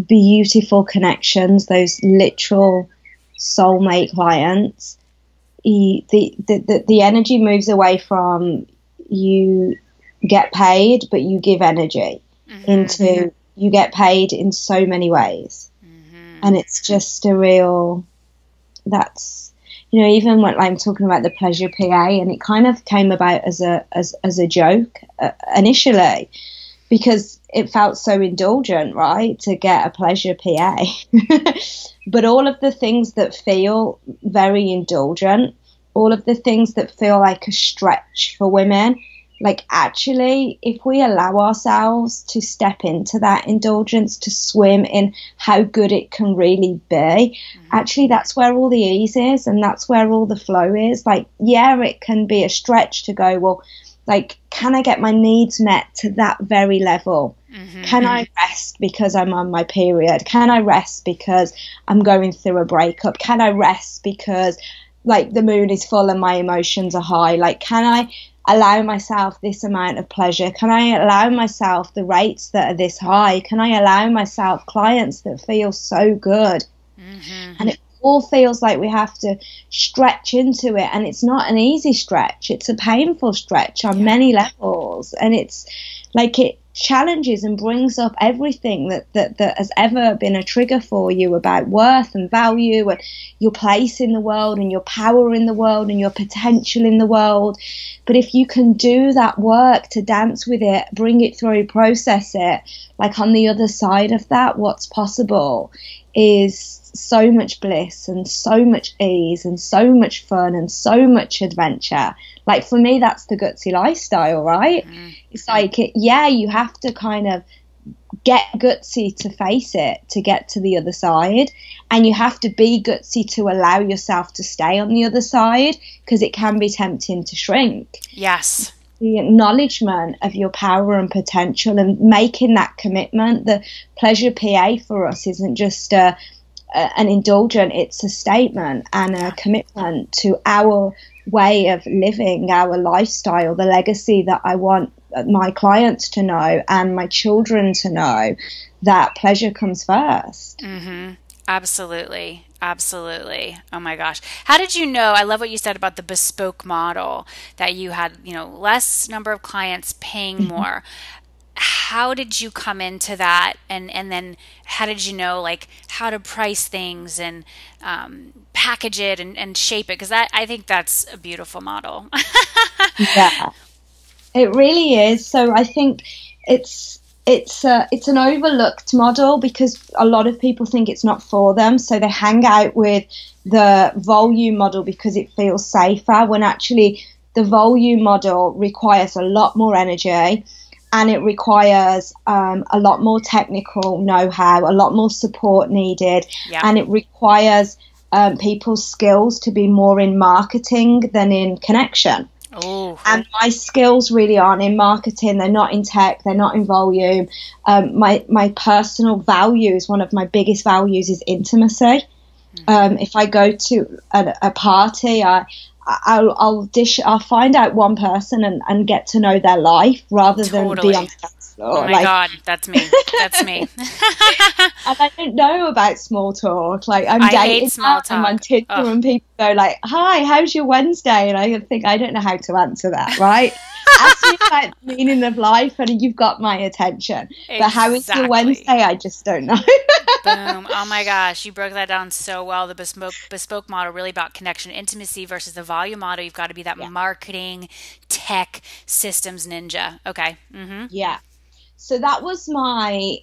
beautiful connections, those literal soulmate clients, the energy moves away from you get paid, but you give energy, into you get paid in so many ways. And it's just a real, that's, you know, even when I'm talking about the pleasure PA, and it kind of came about as a joke initially, because it felt so indulgent, right, to get a pleasure PA. But all of the things that feel very indulgent, all of the things that feel like a stretch for women, like actually, if we allow ourselves to step into that indulgence, to swim in how good it can really be, actually that's where all the ease is, and that's where all the flow is. Like, yeah, it can be a stretch to go, well, like, can I get my needs met to that very level? Can I rest because I'm on my period? Can I rest because I'm going through a breakup? Can I rest because, like, the moon is full and my emotions are high? Like, can I allow myself this amount of pleasure? Can I allow myself the rates that are this high? Can I allow myself clients that feel so good? And it all feels like we have to stretch into it, and it's not an easy stretch. It's a painful stretch on many levels, and it's like it challenges and brings up everything that has ever been a trigger for you about worth and value and your place in the world and your power in the world and your potential in the world. But if you can do that work to dance with it, bring it through, process it, like on the other side of that, what's possible is so much bliss and so much ease and so much fun and so much adventure. Like, for me, that's the gutsy lifestyle, right? It's like, yeah, you have to kind of get gutsy to face it, to get to the other side, and you have to be gutsy to allow yourself to stay on the other side, because it can be tempting to shrink. Yes. The acknowledgement of your power and potential and making that commitment. The pleasure PA for us isn't just an indulgent, it's a statement and a commitment to our way of living, our lifestyle, the legacy that I want my clients to know and my children to know, that pleasure comes first. Absolutely. Absolutely. Oh my gosh. How did you know? I love what you said about the bespoke model, that you had, you know, less number of clients paying more. How did you come into that? And then how did you know, like, how to price things and package it and shape it? Because I think that's a beautiful model. Yeah, it really is. So I think it's an overlooked model, because a lot of people think it's not for them. So they hang out with the volume model because it feels safer, when actually the volume model requires a lot more energy. And it requires a lot more technical know-how, a lot more support needed. And it requires people's skills to be more in marketing than in connection. And my skills really aren't in marketing. They're not in tech. They're not in volume. My personal values, one of my biggest values, is intimacy. If I go to a party, I'll find out one person and get to know their life rather than be on Oh floor. my Like, God, that's me. That's me. and I don't know about small talk. Like, I'm I hate dating now, small I'm on talk. Tinder, Ugh. and people go like, "Hi, how's your Wednesday?" And I think I don't know how to answer that. Right? Ask me about the meaning of life, and you've got my attention. But how is your Exactly. Wednesday? I just don't know. Boom. Oh my gosh, you broke that down so well. The bespoke model really about connection, intimacy versus the volume model. You've got to be that Yeah. marketing, tech, systems ninja. Okay. Mm-hmm. Yeah. So that was my,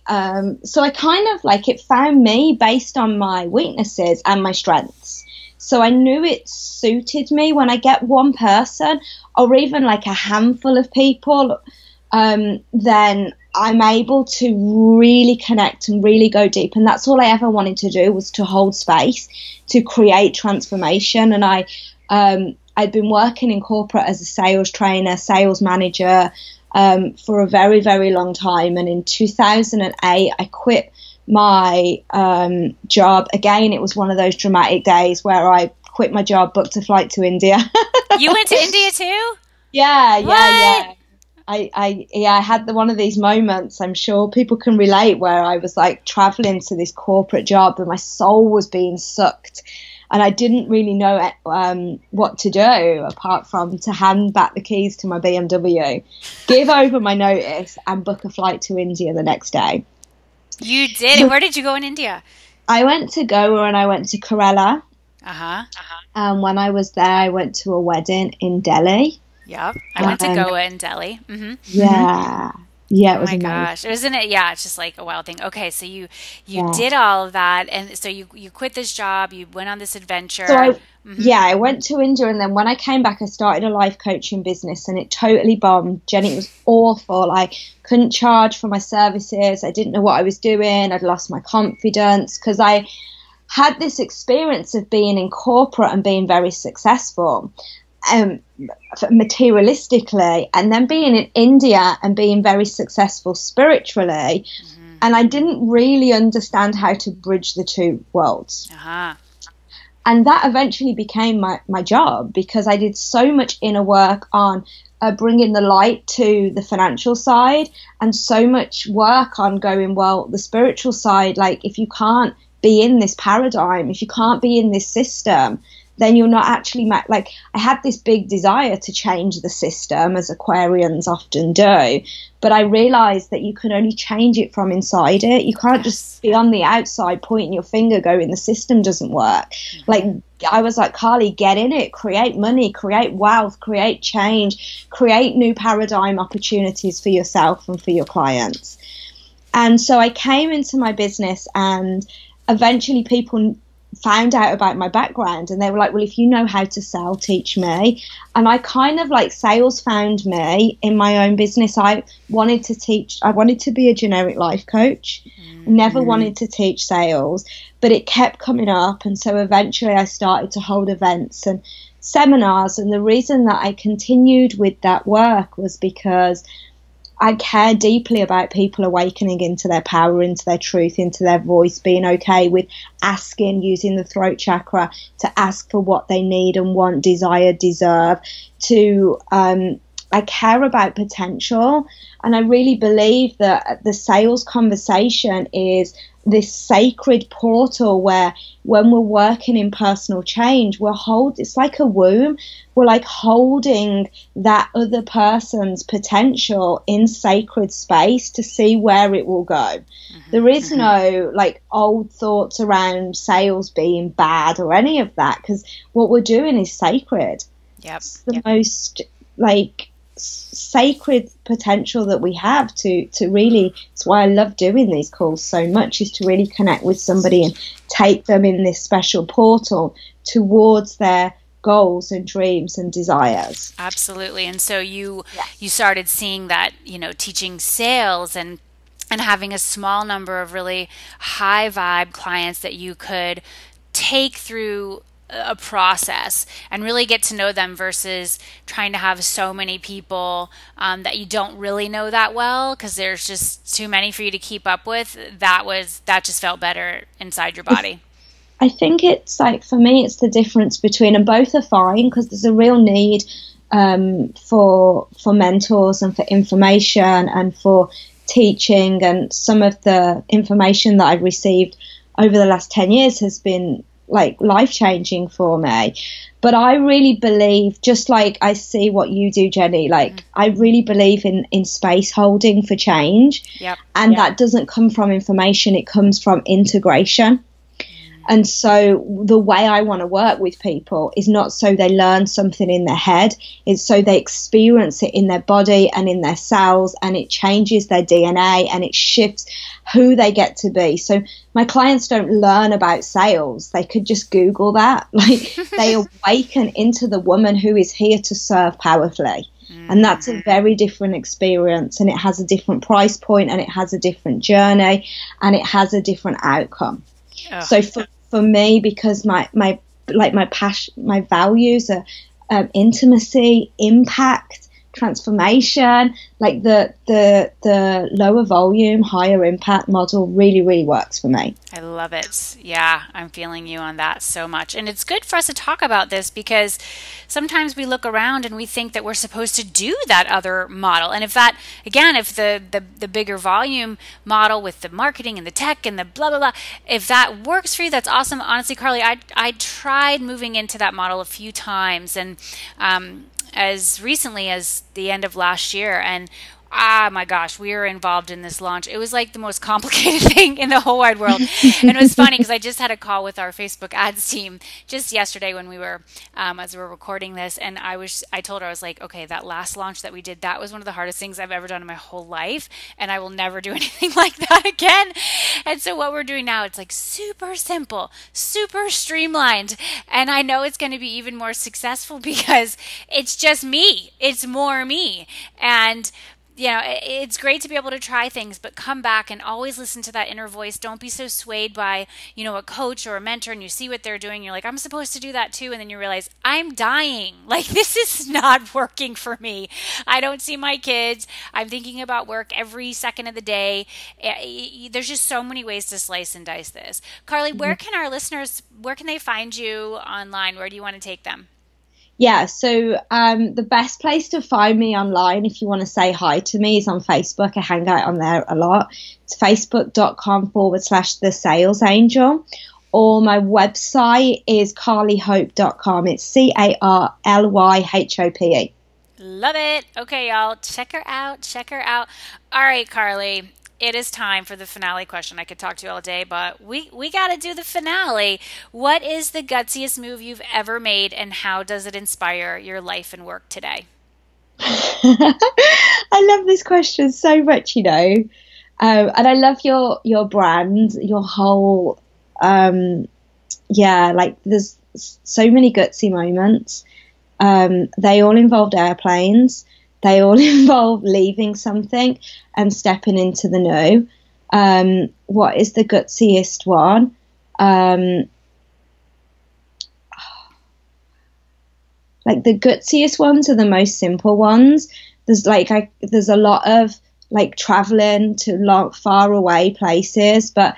so I kind of like it found me based on my weaknesses and my strengths. So I knew it suited me when I get one person or even like a handful of people, then I'm able to really connect and really go deep. And that's all I ever wanted to do, was to hold space, to create transformation. And I'd been working in corporate as a sales trainer, sales manager, for a very, very long time. And in 2008, I quit my job. Again, it was one of those dramatic days where I quit my job, booked a flight to India. You went to India too? Yeah, yeah, What? yeah. I had one of these moments, I'm sure people can relate, where I was like traveling to this corporate job and my soul was being sucked. And I didn't really know what to do apart from to hand back the keys to my BMW, give over my notice, and book a flight to India the next day. You did it. Where did you go in India? I went to Goa and I went to Kerala. Uh-huh. And when I was there, I went to a wedding in Delhi. Yep. I went to Goa and Delhi. Mm-hmm. Yeah. Yeah, Oh it was my amazing. gosh. Isn't it? Yeah, it's just like a wild thing. Okay, so you Yeah. did all of that, and so you quit this job, you went on this adventure. So Mm-hmm. I went to India, and then when I came back, I started a life coaching business, and it totally bombed. Jenny, it was awful. I couldn't charge for my services. I didn't know what I was doing. I'd lost my confidence because I had this experience of being in corporate and being very successful, materialistically, and then being in India and being very successful spiritually. Mm-hmm. And I didn't really understand how to bridge the two worlds. Uh-huh. And that eventually became my job, because I did so much inner work on bringing the light to the financial side, and so much work on going, well, the spiritual side, like if you can't be in this paradigm, if you can't be in this system, then you're not actually like, I had this big desire to change the system, as Aquarians often do, but I realized that you can only change it from inside it. You can't just be on the outside pointing your finger going, the system doesn't work. Mm-hmm. Like, I was like, Carly, get in it, create money, create wealth, create change, create new paradigm opportunities for yourself and for your clients. And so I came into my business, and eventually people found out about my background, and they were like, well, if you know how to sell, teach me. And I kind of like, sales found me in my own business. I wanted to be a generic life coach. Never wanted to teach sales, but it kept coming up. And so eventually I started to hold events and seminars. And the reason that I continued with that work was because I care deeply about people awakening into their power, into their truth, into their voice, being okay with asking, using the throat chakra to ask for what they need and want, desire, deserve, I care about potential. And I really believe that the sales conversation is this sacred portal where, when we're working in personal change, it's like a womb. We're like holding that other person's potential in sacred space to see where it will go. Mm-hmm. There is no like old thoughts around sales being bad or any of that, because what we're doing is sacred. Yep. It's the most like sacred potential that we have to really, it's why I love doing these calls so much, is to really connect with somebody and take them in this special portal towards their goals and dreams and desires. Absolutely. And so you started seeing that, teaching sales and having a small number of really high vibe clients that you could take through a process and really get to know them, versus trying to have so many people that you don't really know that well, because there's just too many for you to keep up with. That just felt better inside your body. I think it's like, for me, it's the difference between, and both are fine, because there's a real need for mentors and for information and for teaching and some of the information that I've received over the last 10 years has been like life-changing for me. But I really believe, just like I see what you do, Jenny, like I really believe in space holding for change. Yep. And that doesn't come from information, it comes from integration. And so the way I want to work with people is not so they learn something in their head, it's so they experience it in their body and in their cells, and it changes their DNA and it shifts who they get to be. So my clients don't learn about sales. They could just Google that. Like they awaken into the woman who is here to serve powerfully. And that's a very different experience, and it has a different price point, and it has a different journey, and it has a different outcome. Oh. So for me, because my passion, my values are intimacy, impact, transformation, like the lower volume, higher impact model really works for me. I love it. Yeah, I'm feeling you on that so much. And it's good for us to talk about this because sometimes we look around and we think that we're supposed to do that other model. And if that, again, if the bigger volume model with the marketing and the tech and the blah, blah, blah, if that works for you, that's awesome. Honestly, Carly, I tried moving into that model a few times, and as recently as the end of last year, and my gosh, we were involved in this launch. It was like the most complicated thing in the whole wide world. And it was funny because I just had a call with our Facebook ads team just yesterday when we were, as we were recording this. And I told her, I was like, okay, that last launch that we did, that was one of the hardest things I've ever done in my whole life. And I will never do anything like that again. And so what we're doing now, it's like super simple, super streamlined. And I know it's going to be even more successful because it's just me. It's more me. And you know, it's great to be able to try things, but come back and always listen to that inner voice. Don't be so swayed by, a coach or a mentor, and you see what they're doing. You're like, I'm supposed to do that too. And then you realize, I'm dying. Like, this is not working for me. I don't see my kids. I'm thinking about work every second of the day. There's just so many ways to slice and dice this. Carly, where can our listeners, where can they find you online? Where do you want to take them? Yeah, so the best place to find me online if you want to say hi to me is on Facebook. I hang out on there a lot. It's facebook.com/the sales angel. Or my website is carlyhope.com. It's CARLYHOPE. Love it. Okay, y'all. Check her out. Check her out. All right, Carly. It is time for the finale question. I could talk to you all day, but we got to do the finale. What is the gutsiest move you've ever made, and how does it inspire your life and work today? I love this question so much, and I love your brand, your whole, like there's so many gutsy moments. They all involved airplanes. They all involve leaving something and stepping into the new. What is the gutsiest one? Like the gutsiest ones are the most simple ones. There's a lot of like traveling to far away places, but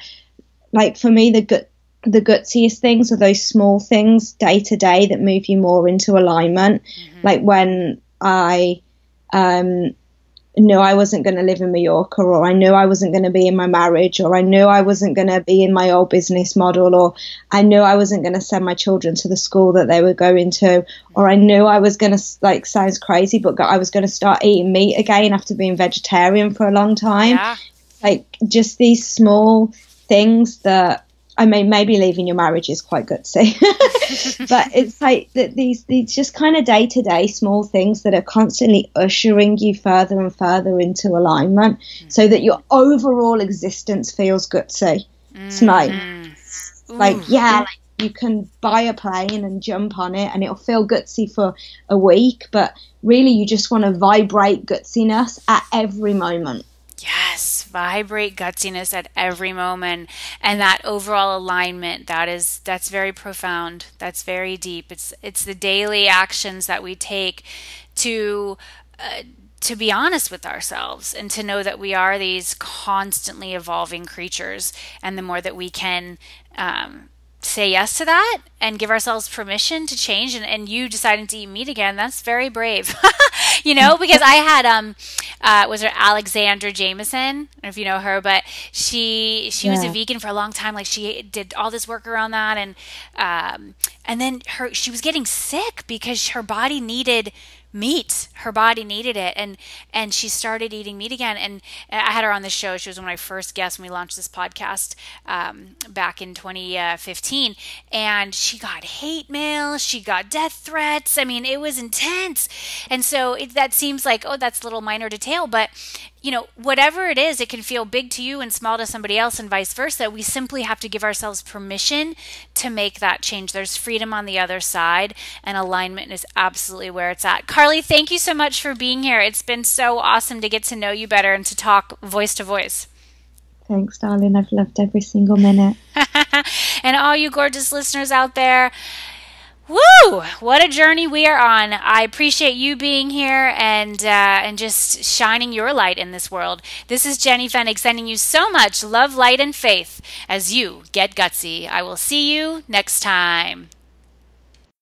like for me, the gutsiest things are those small things day to day that move you more into alignment. Mm-hmm. Like when I knew I wasn't going to live in Mallorca, or I knew I wasn't going to be in my marriage, or I knew I wasn't going to be in my old business model, or I knew I wasn't going to send my children to the school that they were going to, or I knew I was going to, like, sounds crazy, but I was going to start eating meat again after being vegetarian for a long time. Yeah. Like just these small things that, I mean, maybe leaving your marriage is quite gutsy, but it's like that these just kind of day-to-day small things that are constantly ushering you further and further into alignment, so that your overall existence feels gutsy. It's like you can buy a plane and jump on it and it'll feel gutsy for a week, but really you just want to vibrate gutsiness at every moment. Yes, vibrate gutsiness at every moment, and that overall alignment, that's very profound. That's very deep. It's the daily actions that we take to be honest with ourselves and to know that we are these constantly evolving creatures, and the more that we can say yes to that and give ourselves permission to change, and you deciding to eat meat again, that's very brave. Because I was her Alexandra Jameson. I don't know if you know her, but she was a Yeah. vegan for a long time. Like she did all this work around that, and then she was getting sick because her body needed meat. Her body needed it, and she started eating meat again. And I had her on the show. She was one of my first guests when we launched this podcast back in 2015. And she got hate mail. She got death threats. I mean, it was intense. And so that seems like, oh, that's a little minor detail, but whatever it is, it can feel big to you and small to somebody else, and vice versa. We simply have to give ourselves permission to make that change. There's freedom on the other side, and alignment is absolutely where it's at. Carly, thank you so much for being here. It's been so awesome to get to know you better and to talk voice to voice. Thanks, darling. I've loved every single minute. And all you gorgeous listeners out there, woo! What a journey we are on. I appreciate you being here and just shining your light in this world. This is Jenny Fennig sending you so much love, light, and faith as you get gutsy. I will see you next time.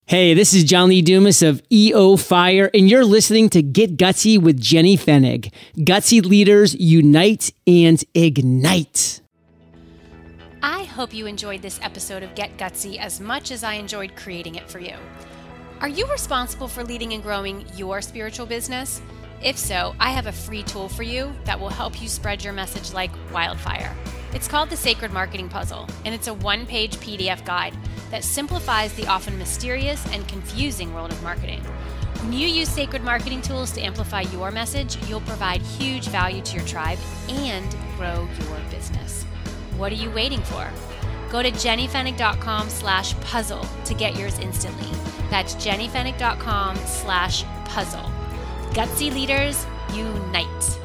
Hey, this is John Lee Dumas of EO Fire, and you're listening to Get Gutsy with Jenny Fennig. Gutsy leaders unite and ignite. I hope you enjoyed this episode of Get Gutsy as much as I enjoyed creating it for you. Are you responsible for leading and growing your spiritual business? If so, I have a free tool for you that will help you spread your message like wildfire. It's called the Sacred Marketing Puzzle, and it's a one-page PDF guide that simplifies the often mysterious and confusing world of marketing. When you use sacred marketing tools to amplify your message, you'll provide huge value to your tribe and grow your business. What are you waiting for? Go to jennyfennig.com/puzzle to get yours instantly. That's jennyfennig.com/puzzle. Gutsy leaders, unite.